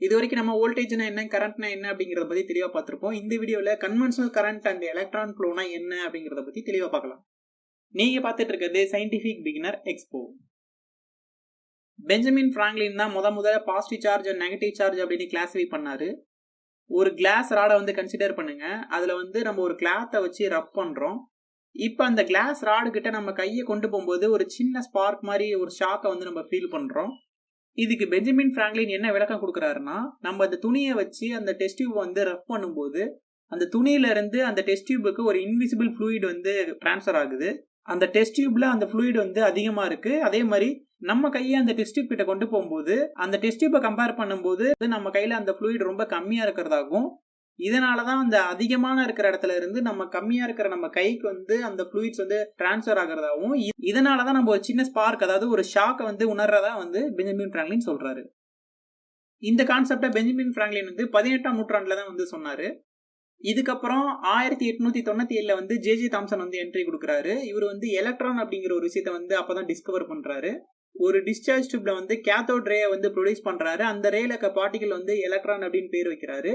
இதுவரைக்கும் நம்ம வோல்டேஜ்னா என்ன, கரண்ட்னா என்ன அப்படிங்கறத பத்தி தெளிவா பார்த்திருப்போம். இந்த வீடியோல கன்வென்ஷனல் கரண்ட் அண்ட் எலக்ட்ரான் ஃப்ளோனா என்ன அப்படிங்கறத பத்தி தெளிவா பார்க்கலாம். நீங்க பார்த்துட்டு இருக்கிறது scientific beginner expo. Benjamin Franklin தான் முதல்ல positive charge and negative charge அப்படின்னு கிளாஸிஃபை பண்ணாரு. ஒரு கிளாஸ் ராடை வந்து கன்சிடர் பண்ணுங்க. அதுல வந்து நம்ம ஒரு கிளாத்தை வச்சு ரப் பண்றோம். இப்ப அந்த கிளாஸ் ராடு கிட்ட நம்ம கையை கொண்டு போகும்போது ஒரு சின்ன ஸ்பார்க் மாதிரி ஒரு ஷாக்கை வந்து நம்ம ஃபீல் பண்றோம். இதுக்கு பெஞ்சமின் பிராங்க்லின் என்ன விளக்கம் கொடுக்குறாருன்னா, நம்ம அந்த துணியை வச்சு அந்த டெஸ்ட் டியூப் வந்து ரஃப் பண்ணும்போது அந்த துணியில இருந்து அந்த டெஸ்ட் டியூபுக்கு ஒரு இன்விசிபிள் ஃப்ளூயிட் வந்து டிரான்ஸ்ஃபர் ஆகுது. அந்த டெஸ்ட் டியூப்ல அந்த ஃப்ளூயிட் வந்து அதிகமா இருக்கு. அதே மாதிரி நம்ம கையை அந்த டெஸ்ட் டியூப் கிட்ட கொண்டு போகும்போது அந்த டெஸ்ட் டியூபை கம்பேர் பண்ணும்போது நம்ம கையில அந்த ஃப்ளூயிட் ரொம்ப கம்மியா இருக்கிறதாகும். இதனாலதான் அந்த அதிகமான இருக்கிற இடத்துல இருந்து நம்ம கம்மியா இருக்கிற நம்ம கைக்கு வந்து அந்த ஃப்ளூயிட்ஸ் வந்து டிரான்ஸ்ஃபர் ஆகிறதாவும், இதனாலதான் நம்ம ஒரு சின்ன ஸ்பார்க், அதாவது ஒரு ஷாக்கை வந்து உணர்றதா வந்து பெஞ்சமின் பிராங்க்லின் சொல்றாரு. இந்த கான்செப்டை பெஞ்சமின் பிராங்க்லின் வந்து 18ஆம் நூற்றாண்டுல தான் வந்து சொன்னாரு. இதுக்கப்புறம் 1897ல வந்து ஜே தாம்சன் வந்து என்ட்ரி கொடுக்குறாரு. இவர் வந்து எலக்ட்ரான் அப்படிங்கிற ஒரு விஷயத்தை வந்து அப்பதான் டிஸ்கவர் பண்றாரு. ஒரு டிஸ்சார்ஜ் டியூப்ல வந்து கேத்தோட் ரே வந்து ப்ரொடியூஸ் பண்றாரு. அந்த ரேல இருக்க பார்ட்டிகல் வந்து எலக்ட்ரான் அப்படின்னு பேர் வைக்கிறாரு.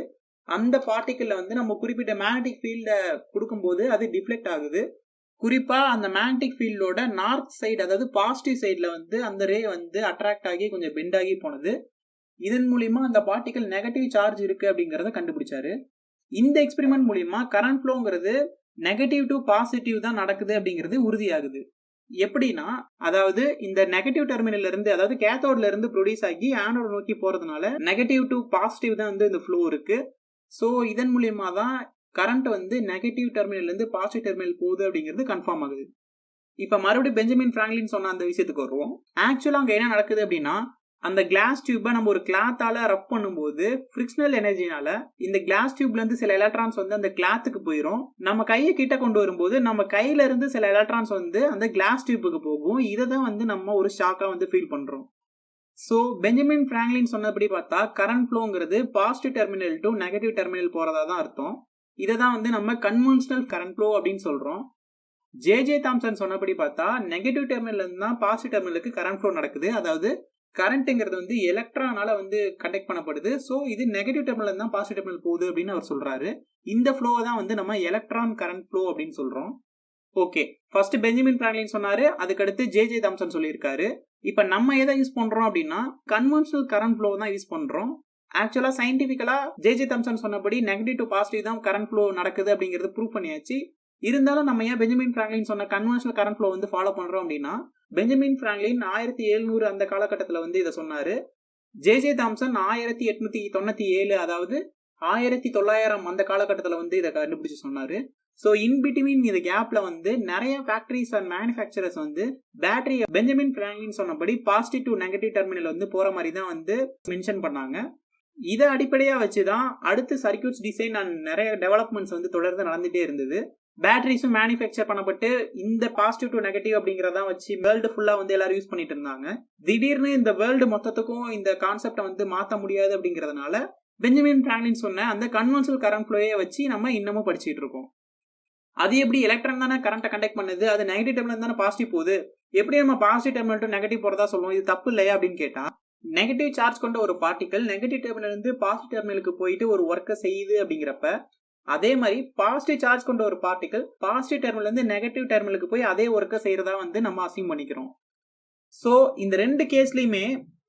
அந்த பார்ட்டிகல்ல வந்து நம்ம குறிப்பிட்ட மேக்னெட்டிக் ஃபீல்ட கொடுக்கும்போது அது டிஃப்ளெக்ட் ஆகுது. குறிப்பா அந்த மேக்னெட்டிக் ஃபீல்டோட நார்த் சைடு, அதாவது பாசிட்டிவ் சைட்ல வந்து அந்த ரே வந்து அட்ராக்ட் ஆகி கொஞ்சம் பெண்ட் ஆகி போனது. இதன் மூலியமா அந்த பார்ட்டிகல் நெகட்டிவ் சார்ஜ் இருக்கு அப்படிங்கறத கண்டுபிடிச்சாரு. இந்த எக்ஸ்பெரிமெண்ட் மூலியமா கரண்ட் ஃப்ளோங்கிறது நெகட்டிவ் டு பாசிட்டிவ் தான் நடக்குது அப்படிங்கிறது உறுதியாகுது. எப்படின்னா, அதாவது இந்த நெகட்டிவ் டெர்மினல்ல இருந்து, அதாவது கேத்தோட்ல இருந்து ப்ரொடியூஸ் ஆகி ஆனோட நோக்கி போறதுனால நெகட்டிவ் டு பாசிட்டிவ் தான் வந்து இந்த ஃப்ளோ இருக்கு. சோ இதன் மூலியமா தான் கரண்ட் வந்து நெகட்டிவ் டெர்மினல்ல இருந்து பாசிட்டிவ் டெர்மினல் போகுது அப்படிங்கிறது கன்ஃபார்ம் ஆகுது. இப்ப மறுபடியும் பெஞ்சமின் பிராங்க்லின் சொன்ன அந்த விஷயத்துக்கு வருவோம். ஆக்சுவலா அங்க என்ன நடக்குது அப்படின்னா, அந்த கிளாஸ் டியூபை நம்ம ஒரு கிளாத்தால ரப் பண்ணும்போது ஃப்ரிக்ஷனல் எனர்ஜினால இந்த கிளாஸ் டியூப்ல இருந்து சில எலக்ட்ரான்ஸ் வந்து அந்த கிளாத்துக்கு போயிடும். நம்ம கையை கிட்ட கொண்டு வரும்போது நம்ம கையில இருந்து சில எலக்ட்ரான்ஸ் வந்து அந்த கிளாஸ் டியூபுக்கு போகும். இதை தான் வந்து நம்ம ஒரு ஷாக்கா வந்து ஃபீல் பண்றோம். சோ பெஞ்சமின் பிராங்க்லின் சொன்னபடி பார்த்தா கரண்ட் ஃப்ளோங்கிறது positive terminal to negative terminal போறதா தான் அர்த்தம். இதை தான் வந்து நம்ம கன்வென்ஷனல் கரண்ட் ஃப்ளோ அப்படின்னு சொல்றோம். ஜே தாம்சன் சொன்னபடி பார்த்தா நெகட்டிவ் டெர்மினல் இருந்து தான் பாசிட்டிவ் டெர்மினலுக்கு கரண்ட் ஃப்ளோ நடக்குது. அதாவது கரண்ட்ங்கிறது வந்து எலக்ட்ரானால வந்து கண்டக்ட் பண்ணப்படுது. சோ இது நெகட்டிவ் டெர்மினல் தான் பாசிட்டிவ் டெர்மினல் போகுது அப்படின்னு அவர் சொல்றாரு. இந்த ஃப்ளோவை தான் வந்து நம்ம எலக்ட்ரான் கரண்ட் ஃப்ளோ அப்படின்னு சொல்றோம். ஓகே, ஃபர்ஸ்ட் பெஞ்சமின் பிராங்க்லின் சொன்னாரு, அதுக்கடுத்து ஜே தாம்சன் சொல்லியிருக்காரு. இப்ப நம்ம எதை யூஸ் பண்றோம் அப்படின்னா கன்வென்ஷனல் கரண்ட் ஃப்ளோ தான் யூஸ் பண்றோம். ஆக்சுவலா சயின்டிபிக்கலா ஜே தாம்சன் சொன்னபடி நெகட்டிவ் டு பாசிட்டிவ் தான் கரண்ட் ஃப்ளோ நடக்குது அப்படிங்கறது ப்ரூவ் பண்ணியாச்சு. இருந்தாலும் நம்ம ஏன் பெஞ்சமின் பிராங்க்லின் சொன்ன கன்வென்ஷனல் கரண்ட் ஃப்ளோ வந்து ஃபாலோ பண்றோம் அப்படின்னா, பெஞ்சமின் பிராங்க்லின் 1700 அந்த காலகட்டத்தில் வந்து இதை சொன்னாரு. ஜே தாம்சன் 1897, அதாவது 1900 அந்த காலகட்டத்தில் வந்து இதை கண்டுபிடிச்சு சொன்னாரு. சோ இன் பிட்வீன் இந்த கேப்ல வந்து நிறைய ஃபேக்டரிஸ் அண்ட் மேனுஃபேக்சரர்ஸ் வந்து பேட்டரி பெஞ்சமின் பிராங்க்லின் சொன்னபடி பாசிட்டிவ் டு நெகட்டிவ் டெர்மினல் வந்து போற மாதிரி தான் வந்து மென்ஷன் பண்ணாங்க. இதை அடிப்படையா வச்சுதான் அடுத்து சர்க்யூட்ஸ் டிசைன் அண்ட் நிறைய டெவலப்மெண்ட்ஸ் வந்து தொடர்ந்து நடந்துட்டே இருந்தது. பேட்டரிஸும் மேனுஃபேக்சர் பண்ணப்பட்டு இந்த பாசிட்டிவ் டு நெகட்டிவ் அப்படிங்கறத வச்சு வேர்ல்டு ஃபுல்லா வந்து எல்லாரும் யூஸ் பண்ணிட்டு இருந்தாங்க. திடீர்னு இந்த வேர்ல்டு மொத்தத்துக்கும் இந்த கான்செப்டை வந்து மாற்ற முடியாது அப்படிங்கறதுனால பெஞ்சமின் பிராங்க்லின் சொன்ன அந்த கன்வென்ஷனல் கரண்ட் ஃப்ளோயை வச்சு நம்ம இன்னமும் படிச்சுட்டு இருக்கோம். அது எப்படி எலக்ட்ரான் தானே கரண்ட்டை கண்டக்ட் பண்ணுது, அது நெகட்டிவ் டெர்மினல் தானே பாசிட்டிவ் போகுது, எப்படி நம்ம பாசிட்டிவ் டெர்மினல் டு நெகட்டிவ் போறதா சொல்லுவோம், இது தப்பு இல்லையா அப்படின்னு கேட்டா, நெகட்டிவ் சார்ஜ் கொண்ட ஒரு பார்ட்டிகல் நெகட்டிவ் டெர்மினல் இருந்து பாசிட்டிவ் டெர்மினலுக்கு போயிட்டு ஒரு ஒர்க்கை செய்யுது அப்படிங்கிறப்ப, அதே மாதிரி பாசிட்டிவ் சார்ஜ் கொண்ட ஒரு பார்ட்டிகல் பாசிட்டிவ் டெர்மினல் இருந்து நெகட்டிவ் டெர்மினலுக்கு போய் அதே ஒர்க்கை செய்யறதா வந்து நம்ம அசியூம் பண்ணிக்கிறோம். சோ இந்த ரெண்டு கேஸ்லயுமே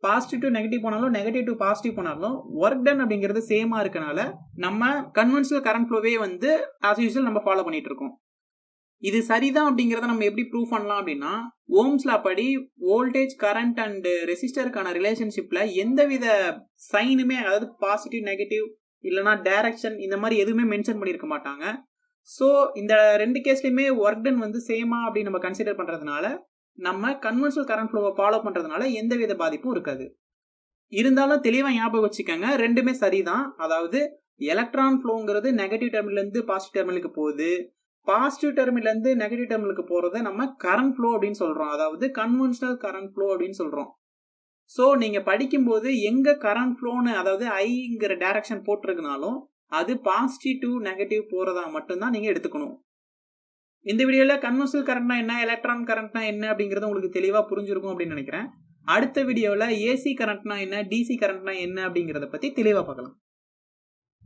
பாசிட்டிவ் டு நெகட்டிவ் போனாலும் நெகட்டிவ் டு பாசிட்டிவ் போனாலும் ஒர்க் டன் அப்படிங்கிறது சேமா இருக்கனால நம்ம கன்வென்ஷனல் கரண்ட் ஃப்ளோவே வந்து ஆஸ் யூசுவல் நம்ம ஃபாலோ பண்ணிட்டு இருக்கோம். இது சரிதான் அப்படிங்கறத நம்ம எப்படி ப்ரூவ் பண்ணலாம் அப்படின்னா, ஓம்ஸ் லா படி வோல்டேஜ், கரண்ட் அண்ட் ரெசிஸ்டருக்கான ரிலேஷன்ஷிப்ல எந்தவித சைனுமே, அதாவது பாசிட்டிவ் நெகட்டிவ் இல்லனா டைரக்ஷன் இந்த மாதிரி எதுவுமே மென்ஷன் பண்ணிருக்க மாட்டாங்க. சோ இந்த ரெண்டு கேஸ்லயுமே ஒர்க் டன் வந்து சேமா அப்படி நம்ம கன்சிடர் பண்றதுனால நம்ம கன்வென்ஷனல் கரண்ட் ஃப்ளோவை ஃபாலோ பண்றதுனால எந்தவித பாதிப்பும் இருக்காது. இருந்தாலும் தெளிவா ஞாபகம் வச்சுக்கோங்க, ரெண்டுமே சரிதான். அதாவது எலக்ட்ரான் ஃப்ளோங்கிறது நெகட்டிவ் டெர்மினல் இருந்து பாசிட்டிவ் டெர்மினலுக்கு போகுது, பாசிட்டிவ் டெர்மினல் இருந்து நெகட்டிவ் டெர்மினலுக்கு போறதை நம்ம கரண்ட் ஃப்ளோ அப்படின்னு சொல்றோம், அதாவது கன்வென்ஷனல் கரண்ட் ஃப்ளோ அப்படின்னு சொல்றோம். சோ நீங்க படிக்கும்போது எங்க கரண்ட் ஃப்ளோன்னு, அதாவது ஐங்கிற டைரக்ஷன் போட்டிருக்கனாலும் அது பாசிட்டிவ் டு நெகட்டிவ் போறதா மட்டும்தான் நீங்க எடுத்துக்கணும். இந்த வீடியோல கன்வென்ஷனல் கரண்ட்னா என்ன, எலக்ட்ரான் கரண்ட்னா என்ன அப்படிங்கறது உங்களுக்கு தெளிவா புரிஞ்சிருக்கும் அப்படின்னு நினைக்கிறேன். அடுத்த வீடியோவில் ஏசி கரண்ட்னா என்ன, டிசி கரண்ட்னா என்ன அப்படிங்கிறத பற்றி தெளிவாக பார்க்கலாம்.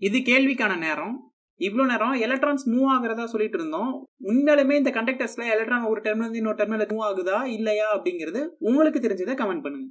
இது கேள்விக்கான நேரம். இவ்வளோ நேரம் எலக்ட்ரான்ஸ் மூவ் ஆகுறதா சொல்லிட்டு இருந்தோம். உண்மையிலுமே இந்த கண்டக்டர்ஸ்ல எலக்ட்ரான் ஒரு டெர்மினல் இன்னொரு டெர்மினல் மூவ் ஆகுதா இல்லையா அப்படிங்கிறது உங்களுக்கு தெரிஞ்சதை கமெண்ட் பண்ணுங்க.